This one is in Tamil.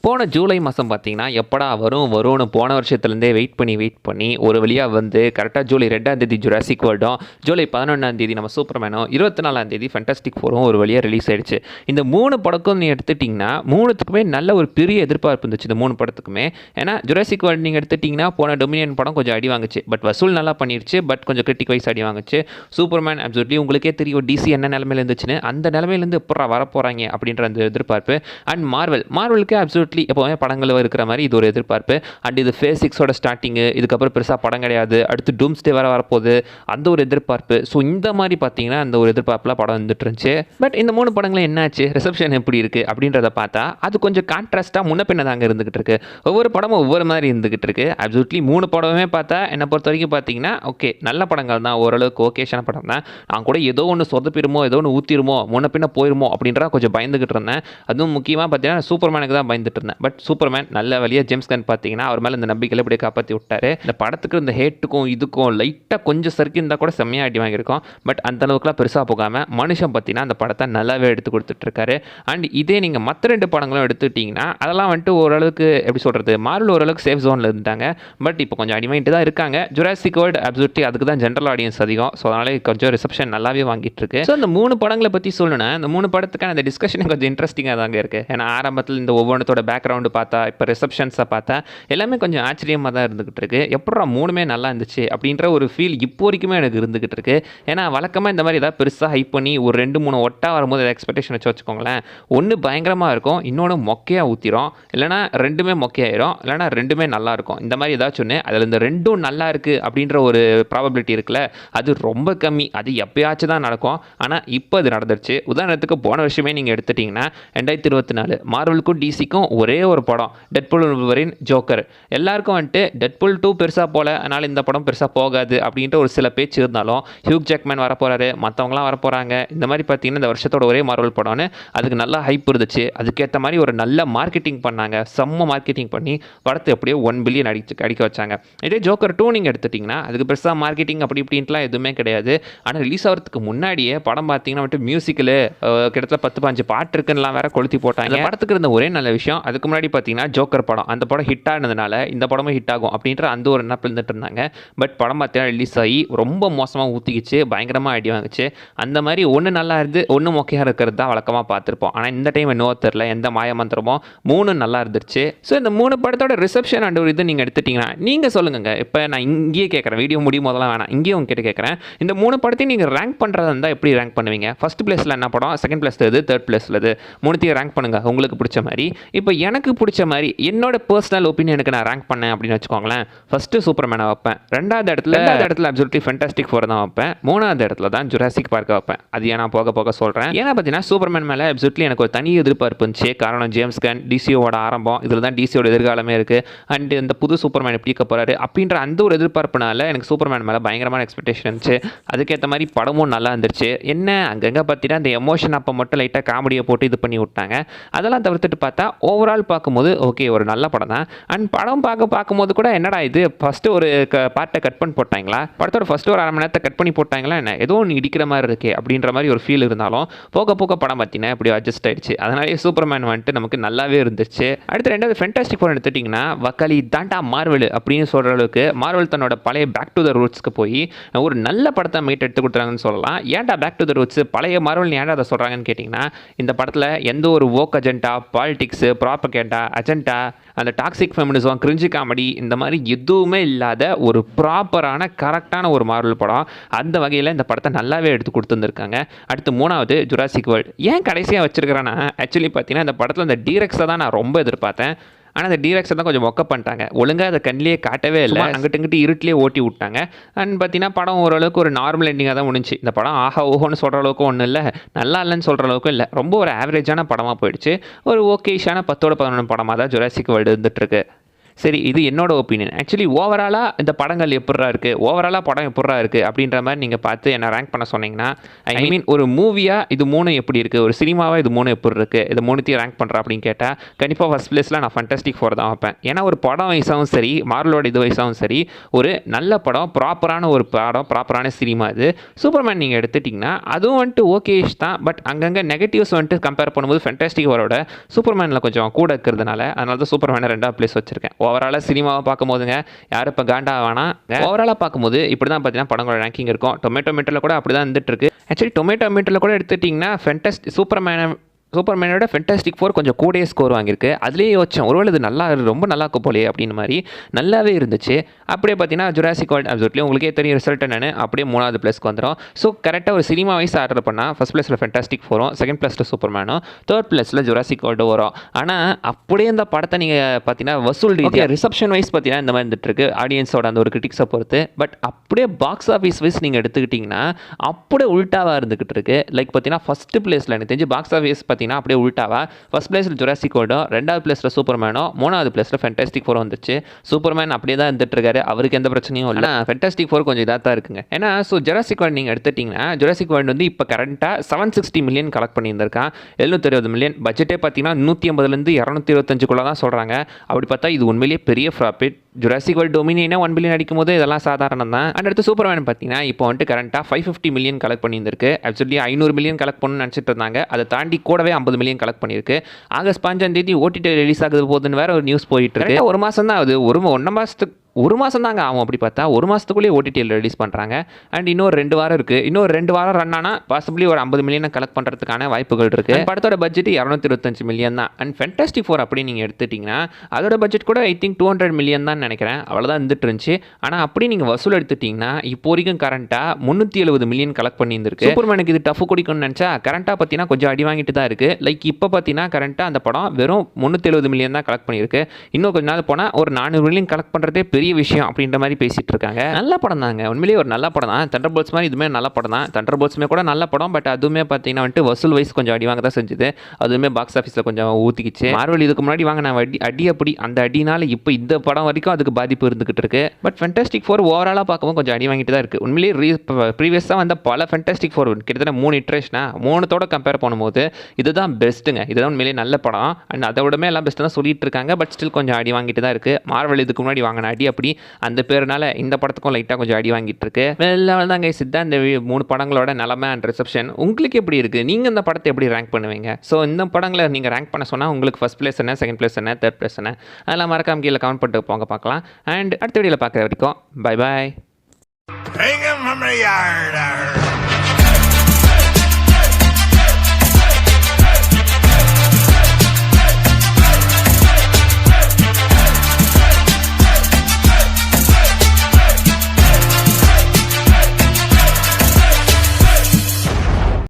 போன ஜூலை மாதம் பார்த்தீங்கன்னா எப்படா வரும்னு போன வருஷத்துலேருந்தே வெயிட் பண்ணி ஒரு வழியாக வந்து கரெக்டாக ஜூலை 2ஆம் தேதி ஜுராசிக் வேர்ல்டும், ஜூலை 11ஆம் தேதி நம்ம சூப்பர்மேனும், 24ஆம் தேதி ஃபேண்டாஸ்டிக் ஃபோரும் ஒரு வழியாக ரிலீஸ் ஆயிடுச்சு. இந்த 3 படக்கும் நீ எடுத்துட்டிங்கன்னா 3த்துக்குமே நல்ல ஒரு பெரிய எதிர்பார்ப்பு இருந்துச்சு. இந்த 3 படத்துக்குமே. ஏன்னா ஜுராசிக் வேர்ல்டு நீங்கள் எடுத்துட்டிங்கன்னா போன டொமினியன் படம் கொஞ்சம் அடி வாங்குச்சு. பட் வசூல் நல்லா பண்ணிருச்சு. பட் கொஞ்சம் கிரிட்டிக் வைஸ் அடி வாங்குச்சு. சூப்பர்மேன் அப்சல்யூட்லி உங்களுக்கே தெரியும் டிசி என்ன நிலமையில இருந்துச்சுன்னு. அந்த நிலமையிலேருந்து எப்படா வரப்போகிறாங்க அப்படின்ற அந்த எதிர்பார்ப்பு. அண்ட் மார்வலுக்கு அப்சல்யூட்லி எப்போவுமே படங்கள் இருக்கிற மாதிரி இது ஒரு எதிர்பார்ப்பு. அண்ட் இது ஃபேஸ் 6ஓட ஸ்டார்டிங்கு, இதுக்கப்புறம் பெருசாக படம் கிடையாது, அடுத்து டூம்ஸ்டே வரப்போகுது, அந்த ஒரு எதிர்பார்ப்பு. ஸோ இந்த மாதிரி பார்த்தீங்கன்னா அந்த ஒரு எதிர்பார்ப்பில் படம் வந்துட்டு இருந்துச்சு. பட் இந்த 3 படங்களும் என்னாச்சு, ரிசப்ஷன் எப்படி இருக்குது அப்படின்றத பார்த்தா அது கொஞ்சம் கான்ட்ராஸ்ட்டாக முன்ன பின்ன தாங்க இருந்துகிட்டு இருக்கு. ஒவ்வொரு படமும் ஒவ்வொரு மாதிரி இருந்துகிட்டு இருக்கு. அப்சல்யூட்லி 3 படமே பார்த்தா என்னை பொறுத்த வரைக்கும் பார்த்தீங்கன்னா ஓகே நல்ல படங்கள் தான், ஓரளவுக்கு ஓகேஷான படம் தான். நான் கூட ஏதோ ஒன்று சொதப்பிடுமோ, ஏதோ ஒன்று ஊற்றிடுமோ, முன்ன பின்ன போயிருமோ அப்படின்றத கொஞ்சம் பயந்துகிட்டு இருந்தேன். அதுவும் முக்கியமாக பார்த்தீங்கன்னா சூப்பர்மேனுக்கு தான் பயந்துட்டு இருந்தேன். பட் சூப்பர்மேன் நல்ல வழியாக ஜேம்ஸ் கன் பார்த்தீங்கன்னா அவர் மேலே இந்த நம்பிக்கையில் இப்படியே காப்பாற்றி விட்டார். இந்த படத்துக்கு இந்த ஹேட்டுக்கும் இதுக்கும் லைட்டாக கொஞ்சம் சறுக்கி இருந்தால் கூட செம்மையாக அடி வாங்கியிருக்கோம். பட் அந்த அளவுக்குலாம் பெருசாக போகாமல் மனுஷன் பார்த்தீங்கன்னா அந்த படத்தை நல்லாவே எடுத்து கொடுத்துட்ருக்காரு. அண்ட் இதே நீங்கள் மற்ற 2 படங்களும் எடுத்துக்கிட்டிங்கன்னா அதெல்லாம் வந்துட்டு ஓரளவுக்கு எப்படி சொல்கிறது, மார்வல் ஓரளவுக்கு சேஃப் ஜோனில் இருந்தாங்க. பட் இப்போ கொஞ்சம் அடி வாங்கிட்டு தான் இருக்காங்க. ஜுராசிக் வேர்ல்டு அப்சல்யூட்லி அதுக்கு தான் ஜென்ரல் ஆடியன்ஸ் அதிகம். ஸோ அதனால கொஞ்சம் ரிசப்ஷன் நல்லாவே வாங்கிட்டு இருக்கு. ஸோ இந்த 3 படங்களை பற்றி சொல்லணும்னா இந்த 3 படத்துக்கான அந்த டிஸ்கஷன் கொஞ்சம் இன்ட்ரெஸ்டிங்காக தாங்க இருக்குது. ஏன்னா ஆரம்பத்தில் இந்த ஒவ்வொன்றத்தோட பேக்ரவுண்டு பார்த்தா, இப்போ ரிசப்ஷன்ஸை பார்த்தா எல்லாமே கொஞ்சம் ஆச்சரியமாக தான் இருந்துகிட்டு இருக்கு. எப்படா 3மே நல்லா இருந்துச்சு அப்படின்ற ஒரு ஃபீல் இப்போ வரைக்குமே எனக்கு இருந்துகிட்டு இருக்கு. ஏன்னா வழக்கமாக இந்த மாதிரி ஏதாவது பெருசாக ஹைப் பண்ணி ஒரு 2-3 ஒட்டா வரும்போது எக்ஸ்பெக்டேஷன் வச்சுக்கோங்களேன். ஒன்று பயங்கரமாக இருக்கும், இன்னொன்று மொக்கையாக ஊற்றிடும், இல்லைனா 2மே மொக்கையாயிரும், இல்லைனா 2மே நல்லா இருக்கும். இந்த மாதிரி ஏதாச்சும் ஒன்று அதில் இந்த 2ம் நல்லா இருக்குது அப்படின்ற ஒரு ப்ராபபிலிட்டி இருக்குல்ல, அது ரொம்ப கம்மி. அது எப்பயாச்சும் தான் நடக்கும். ஆனால் இப்போ அது நடந்துருச்சு. உதாரணத்துக்கு போன வருஷமே நீங்கள் எடுத்துட்டிங்கன்னா 2024 மார்வலுக்கும் டிசிக்கும் ஒரே ஒரு படம் டெட்பூல் வூல்வரின் ஜோக்கர். எல்லாருக்கும் வந்துட்டு டெட்பூல் 2 பெருசாக போல, அதனால் இந்த படம் பெருசாக போகாது அப்படின்ற ஒரு சில பேச்சு இருந்தாலும் ஹியூக் ஜாக்மேன் வரப்போகிறாரு, மற்றவங்களாம் வரப்போகிறாங்க. இந்த மாதிரி பார்த்தீங்கன்னா இந்த வருஷத்தோட ஒரே மார்வல் படம்னு அதுக்கு நல்லா ஹைப் இருந்துச்சு. அதுக்கேற்ற மாதிரி ஒரு நல்ல மார்க்கெட்டிங் பண்ணாங்க. செம்ம மார்க்கெட்டிங் பண்ணி படத்தை எப்படியோ 1 பில்லியன் அடிக்க வச்சாங்க. இதே ஜோக்கர் 2 நீங்கள் எடுத்துட்டிங்கன்னா அதுக்கு பெருசாக மார்க்கெட்டிங் அப்படி இப்படின்ட்டுலாம் எதுவுமே கிடையாது. ஆனால் ரிலீஸ் ஆகிறதுக்கு முன்னாடியே படம் பார்த்தீங்கன்னா வந்துட்டு மியூசிக்கில் கிட்டத்தட்ட 10-15 பாட்டு இருக்குன்னெலாம் வேற கொளுத்தி போட்டாங்க. இந்த படத்துக்கு இருந்த ஒரே நல்ல விஷயம், அதுக்கு முன்னாடி பார்த்தீங்கன்னா ஜோக்கர் படம், அந்த படம் ஹிட் ஆனதுனால இந்த படமும் ஹிட் ஆகும் அப்படின்ற அந்த ஒரு நினைப்பு இருந்துட்டு இருந்தாங்க. பட் படம் பார்த்தீங்கன்னா ரிலீஸ் ஆகி ரொம்ப மோசமாக ஊற்றிக்கிச்சு, பயங்கரமாக அடி வாங்குச்சு. அந்த மாதிரி ஒன்று நல்லா இருந்து ஒன்று மொக்கையாக இருக்கிறது தான் வழக்கமாக பார்த்துருப்போம். ஆனால் இந்த டைம் என்னவோ தெரில, எந்த மாய மந்திரமோ 3 நல்லா இருந்துச்சு. ஸோ இந்த 3 படத்தோட ரிசப்ஷன் அண்ட் ஒரு இது நீங்கள் எடுத்துட்டிங்கன்னா நீங்கள் சொல்லுங்க. இப்போ நான் இங்கேயே கேட்குறேன், வீடியோ முடியும் போதெல்லாம் வேணாம், இங்கேயே உங்ககிட்ட கேட்குறேன். இந்த 3 படத்தையும் நீங்கள் ரேங்க் பண்ணுறதா இருந்தால் எப்படி ரேங்க் பண்ணுவீங்க? ஃபர்ஸ்ட் பிளேஸில் என்ன படம், செகண்ட் பிளேஸில் எது, தேர்ட் பிளேஸில் எது, 3த்தையும் ரேங்க் பண்ணுங்கள் உங்களுக்கு பிடிச்ச மாதிரி. இப்போ எனக்கு பிடிச்ச மாதிரி என்னோட பர்சனல் ஒப்பீனியனுக்கு நான் ரேங்க் பண்ணேன் அப்படின்னு வச்சுக்கோங்களேன். ஃபஸ்ட்டு சூப்பர்மேனை வைப்பேன், ரெண்டாவது இடத்துல அப்சல்யூட்லி ஃபேண்டாஸ்டிக் ஃபோர் தான் வைப்பேன், 3வது இடத்துல தான் ஜுராசிக் பார்க்க வைப்பேன். அது ஏன் நான் போக போக சொல்கிறேன். ஏன்னா பார்த்தீங்கன்னா சூப்பர்மேன் மேலே அப்சல்யூட்லி எனக்கு ஒரு தனி எதிர்பார்ப்பு இருந்துச்சு. காரணம் ஜேம்ஸ் கன், டிசியோட ஆரம்பம், இதில் தான் டிசியோட எதிர்காலமே இருக்குது. அண்ட் இந்த புது சூப்பர்மேன் எப்படி இருக்க போகிறாரு அப்படின்ற அந்த ஒரு எதிர்பார்ப்புனால எனக்கு சூப்பர்மேன் மேலே பயங்கரமான எக்ஸ்பெக்டேஷன் இருந்துச்சு. அதுக்கேற்ற மாதிரி படமும் நல்லா இருந்துச்சு. என்ன அங்கங்கே பார்த்தீங்கன்னா அந்த எமோஷன் அப்போ மட்டும் லைட்டாக காமெடியை போட்டு இது பண்ணி விட்டாங்க. அதெல்லாம் தவிர்த்துட்டு பார்த்தா ஓவரால் பார்க்கும்போது ஓகே ஒரு நல்ல படம் தான். அண்ட் படம் பார்க்கும்போது கூட என்னடா இது ஃபஸ்ட்டு ஒரு பார்ட்டை கட் பண்ணி போட்டாங்களா, படத்தோட ஃபஸ்ட்டு ஒரு 1/2 மணி நேரத்தை கட் பண்ணி போட்டாங்களா, என்ன ஏதோ ஒன்று இடிக்கிற மாதிரி இருக்கே அப்படின்ற மாதிரி ஒரு ஃபீல் இருந்தாலும் போக போக படம் பார்த்தீங்கன்னா இப்படி அட்ஜஸ்ட் ஆயிடுச்சு. அதனாலேயே சூப்பர்மேன் வந்துட்டு நமக்கு நல்லாவே இருந்துச்சு. அடுத்து 2வது ஃபேண்டாஸ்டிக் ஃபோர் எடுத்துட்டிங்கன்னா வக்காலி தாண்டா மார்வல் அப்படின்னு சொல்கிற அளவுக்கு மார்வல் தன்னோட பழைய பேக் டு த ரூட்ஸ்க்கு போய் ஒரு நல்ல படத்தை மீட் எடுத்து கொடுத்துறாங்கன்னு சொல்லலாம். ஏன்டா பேக் டு த ரூட்ஸ் பழைய மார்வல் ஏன்டா அதை சொல்கிறாங்கன்னு கேட்டிங்கன்னா இந்த படத்தில் எந்த ஒரு வோக் அஜெண்டா, பாலிடிக்ஸு, ப்ராபகேண்டா அஜெண்டா, அந்த டாக்ஸிக் ஃபெமினிசம், கிரிஞ்சி காமெடி இந்த மாதிரி எதுவுமே இல்லாத ஒரு ப்ராப்பரான கரெக்டான ஒரு மார்வல் படம். அந்த வகையில் இந்த படத்தை நல்லாவே எடுத்து கொடுத்துருந்துருக்காங்க. அடுத்து 3வது ஜுராசிக் வேர்ல்டு. ஏன் கடைசியாக வச்சிருக்கிறேன்னா ஆக்சுவலி பார்த்தீங்கன்னா இந்த படத்தில் இந்த டீரெக்ஸை தான் நான் ரொம்ப எதிர்பார்த்தேன். ஆனால் அந்த டீரெக்ஸை தான் கொஞ்சம் மொக்க பண்ணிட்டாங்க. ஒழுங்காக அதை கண்ணிலேயே காட்டவே இல்லை, அங்கிட்டு இங்கிட்டு இருட்டிலே ஓட்டி விட்டாங்க. அண்ட் பார்த்தீங்கன்னா படம் ஓரளவுக்கு ஒரு நார்மல் எண்டிங்காக தான் முடிஞ்சு. இந்த படம் ஆஹா ஓஹோன்னு சொல்கிற அளவுக்கு ஒன்றும் இல்லை, நல்லா இல்லைன்னு சொல்கிற அளவுக்கு இல்லை, ரொம்ப ஒரு ஆவரேஜான படமாக போயிடுச்சு. ஒரு ஓகேஷான 10-11 படமாக தான் ஜுராசிக் வேர்ல்டு இருந்துகிட்ருக்கு. சரி, இது என்னோட ஒப்பீனியன். ஆக்சுவலி ஓவராலாக இந்த படங்கள் எப்பட்றா இருக்குது, ஓவராலாக படம் எப்பட்றா இருக்குது அப்படின்ற மாதிரி நீங்கள் பார்த்து என்ன ரேங்க் பண்ண சொன்னீங்கன்னா, ஐ மீன் ஒரு மூவியாக இது 3 எப்படி இருக்குது, ஒரு சினிமாவாக இது 3 எப்படி இருக்குது, இது 3த்தையும் ரேங்க் பண்ணுறா அப்படின்னு கேட்டால் கண்டிப்பாக ஃபஸ்ட் பிளேஸில் நான் ஃபண்டாஸ்டிக் ஃபோர் தான் வைப்பேன். ஏன்னா ஒரு படம் வயசாகவும் சரி, மார்வலோட இது வயசாகவும் சரி, ஒரு நல்ல படம், ப்ராப்பரான ஒரு படம், ப்ராப்பரான சினிமா இது. சூப்பர்மேன் நீங்கள் எடுத்துட்டிங்கன்னா அதுவும் வந்துட்டு ஓகேஷ் தான். பட் அங்கங்கே நெகட்டிவ்ஸ் வந்துட்டு கம்பேர் பண்ணும்போது ஃபண்டாஸ்டிக் ஃபோரோட சூப்பர்மேனில் கொஞ்சம் கூட இருக்கிறதுனால அதனால தான் சூப்பர்மேனை 2வது பிளேஸ் வச்சிருக்கேன். ஓவராலாக சினிமாவை பார்க்கும்போதுங்க யாரும் இப்போ காண்டா வேணாம். ஓவராலாக பார்க்கும்போது இப்படி தான் பார்த்தீங்கன்னா படங்களோட ரேங்கிங் இருக்கும். டொமேட்டோ மீட்டரில் கூட அப்படி தான் இருந்துட்டு இருக்கு. ஆக்சுவலி டொமேட்டோ மீட்டரில் கூட எடுத்துட்டிங்கன்னா சூப்பர்மேனோட ஃபென்டாஸ்டிக் ஃபோர் கொஞ்சம் கூடயே ஸ்கோர் வாங்கியிருக்கு. அதுலேயே யோசிச்சோம் ஒருவேளை இது ரொம்ப நல்லா இருக்கும் போலே அப்படின்னு மாதிரி நல்லாவே இருந்துச்சு. அப்படியே பார்த்தீங்கன்னா ஜுராசிக் வேர்ல்ட் அப்சல்யூட்லி உங்களுக்கே தெரியும் ரிசல்ட் என்னன்னு, அப்படியே 3வது பிளேஸ்க்கு வந்துடும். ஸோ கரெக்டாக ஒரு சினிமா வைஸ் ஆர்டர் பண்ணால் ஃபஸ்ட் பிளேஸில் ஃபென்டாஸ்டிக் ஃபோரும், செகண்ட் பிளேஸில் சூப்பர்மேனும், 3rd பிளேஸில் ஜுராசிக் வேர்ல்டு வரும். ஆனால் அப்படியே இந்த படத்தை நீங்கள் பார்த்தீங்கன்னா வசூல் ரீதியாக ரிசப்ஷன் வைஸ் பார்த்தீங்கன்னா இந்த மாதிரி இருந்துட்டு இருக்கு ஆடியன்ஸோட அந்த ஒரு கிரிட்டிக்ஸை பொறுத்து. பட் அப்படியே பாக்ஸ் ஆஃபீஸ் வைஸ் நீங்கள் எடுத்துக்கிட்டிங்கன்னா அப்படியே உல்ட்டாவாக இருந்துகிட்டு இருக்கு. லைக் பார்த்தீங்கன்னா ஃபஸ்ட்டு பிளேஸில் எனக்கு தெரிஞ்சு பாக்ஸ் ஆஃபீஸ் பார்த்தீங்கன்னா அப்படியே உல்ட்டாவா ஃபர்ஸ்ட் பிளேஸில் ஜுராசிக் வேர்ல்டும், 2வது பிளேஸில் சூப்பர்மேனும், 3வது பிளேஸில் ஃபென்டாஸ்டிக் ஃபோர் வந்துச்சு. சூப்பர்மேன் அப்படியே தான் இருந்துட்டு இருக்காரு, அவருக்கு எந்த பிரச்சனையும் இல்லை. ஃபென்டாஸ்டிக் ஃபோர் கொஞ்சம் இதாக தான் இருக்குங்க. ஏன்னா ஜுராசிக் வேர்ல்ட் நீங்கள் எடுத்துட்டிங்கன்னா ஜுராசிக் வேர்ல்டு வந்து இப்போ கரண்ட்டாக 760 மில்லியன் கலெக்ட் பண்ணியிருந்திருக்கான். 720 மில்லியன் பட்ஜெட்டே பார்த்தீங்கன்னா 180லேருந்து 225 தான் சொல்கிறாங்க. அப்படி பார்த்தா இது உண்மையிலேயே பெரிய ப்ராஃபிட். ஜுராசிக் வேர்ல்டு டொமினியனா 1 பில்லியன் அடிக்கும் போது இதெல்லாம் சாதாரணம் தான். அண்ட் அடுத்து சூப்பர்மேன் பார்த்தீங்கன்னா இப்போ வந்துட்டு கரண்ட்டாக 550 மில்லியன் கலெக்ட் பண்ணியிருந்திருக்கு. ஆக்சுவலி 500 மில்லியன் கலெக்ட் பண்ணணும்னு நினச்சிட்டு இருந்தாங்க. அதை தாண்டி கூடவே 50 மில்லியன் கலெக்ட் பண்ணியிருக்கு. ஆகஸ்ட் 5 ஓடிடி ரிலீஸ் ஆகுது போதுன்னு வேற ஒரு நியூஸ் போயிட்டு இருக்கு. ஒரு மாதம் தான் அது, 1 மாதத்துக்கு 1 மாதம் தாங்க ஆகும். அப்படி பார்த்தா 1 மாதத்துக்குள்ளேயே ஓடிடியில் ரிலீஸ் பண்ணுறாங்க. அண்ட் இன்னொரு 2 வாரம் இருக்குது. இன்னொரு 2 வாரம் ரன் ஆனால் பாசிபிளி ஒரு 50 மில்லியனை கலெக்ட் பண்ணுறதுக்கான வாய்ப்புகள் இருக்குது. படத்தோட பட்ஜெட் 225 மில்லியன் தான். அண்ட் ஃபென்டாஸ்டிக் ஃபோர் அப்படி நீங்கள் எடுத்துட்டிங்கன்னா அதோட பட்ஜெட் கூட ஐ திங்க் 200 மில்லியன் தான் நினைக்கிறேன். அவ்வளோதான் இருந்துட்டு இருந்துச்சு. ஆனால் அப்படி நீங்கள் வசூல் எடுத்துட்டிங்கன்னா இப்போ வரைக்கும் கரண்ட்டாக 370 மில்லியன் கலெக்ட் பண்ணியிருந்திருக்கு. சூப்பர்மேனுக்கு இது டஃப் குடிக்கும்னு நினச்சா கரண்ட்டாக பார்த்தீங்கன்னா கொஞ்சம் அடி வாங்கிட்டு தான் இருக்குது. லைக் இப்போ பார்த்தீங்கன்னா கரண்ட்டாக அந்த படம் வெறும் 370 மில்லியன் தான் கலெக்ட் பண்ணியிருக்கு. இன்னும் கொஞ்ச நாள் போனால் ஒரு 400 மில்லியன் கலெக்ட் பண்ணுறதே பெரிய விஷயம் அப்படின்ற மாதிரி பேசிட்டு இருக்காங்க. நல்ல படம் தாங்க, உண்மையிலேயே ஒரு நல்ல படம் தான். தண்டர்போல்ட்ஸ் மாதிரி இதுவுமே நல்ல படம் தான். தண்டர்போல்ட்ஸுமே கூட நல்ல படம். பட் அதுவுமே பார்த்தீங்கன்னா வந்துட்டு வசூல் வைஸ் கொஞ்சம் அடி வாங்க தான் செஞ்சுது. அதுவுமே பாக்ஸ் ஆஃபீஸில் கொஞ்சம் ஊற்றிக்கிச்சு. மார்வல் இதுக்கு முன்னாடி வாங்க நான் அடி அப்படி அந்த அடினால இப்போ இந்த படம் வரைக்கும் அதுக்கு பாதிப்பு இருந்துகிட்டு இருக்கு. பட் ஃபென்டாஸ்டிக் ஃபோர் ஓவராலாக பார்க்கும்போது கொஞ்சம் அடி வாங்கிட்டு தான் இருக்குது. உண்மையிலேயே ப்ரீவியஸாக வந்த பல ஃபென்டாஸ்டிக் ஃபோர் கிட்டத்தட்ட 3 இட்ரேஷனா 3தோட கம்பேர் பண்ணும்போது இதுதான் பெஸ்ட்டுங்க. இதுதான் உண்மையிலேயே நல்ல படம். அண்ட் அதை விடமே எல்லாம் பெஸ்ட்டு தான் சொல்லிட்டு இருக்காங்க. பட் ஸ்டில் கொஞ்சம் அடி வாங்கிட்டு தான் இருக்குது. மார்வல் இதுக்கு முன்னாடி வாங்கின அடி அப்படி அந்த பேருனால இந்த படத்துக்கும் லைட்டாக கொஞ்சம் அடி வாங்கிட்டு இருக்கு. வெளில தாங்க சித்தா இந்த 3 படங்களோட நிலமை அண்ட் ரிசப்ஷன் உங்களுக்கு எப்படி இருக்குது? நீங்கள் இந்த படத்தை எப்படி ரேங்க் பண்ணுவீங்க? ஸோ இந்த படங்களை நீங்கள் ரேங்க் பண்ண சொன்னால் உங்களுக்கு ஃபஸ்ட் பிளேஸ் என்ன, செகண்ட் பிளேஸ் என்ன, 3rd பிளேஸ் என்ன, அதெல்லாம் மறக்காம கீழே கமெண்ட் பண்ணிட்டு போங்க பார்க்கலாம். அண்ட் அடுத்த வீடியோவில் பார்க்குற வரைக்கும் பை பாய்.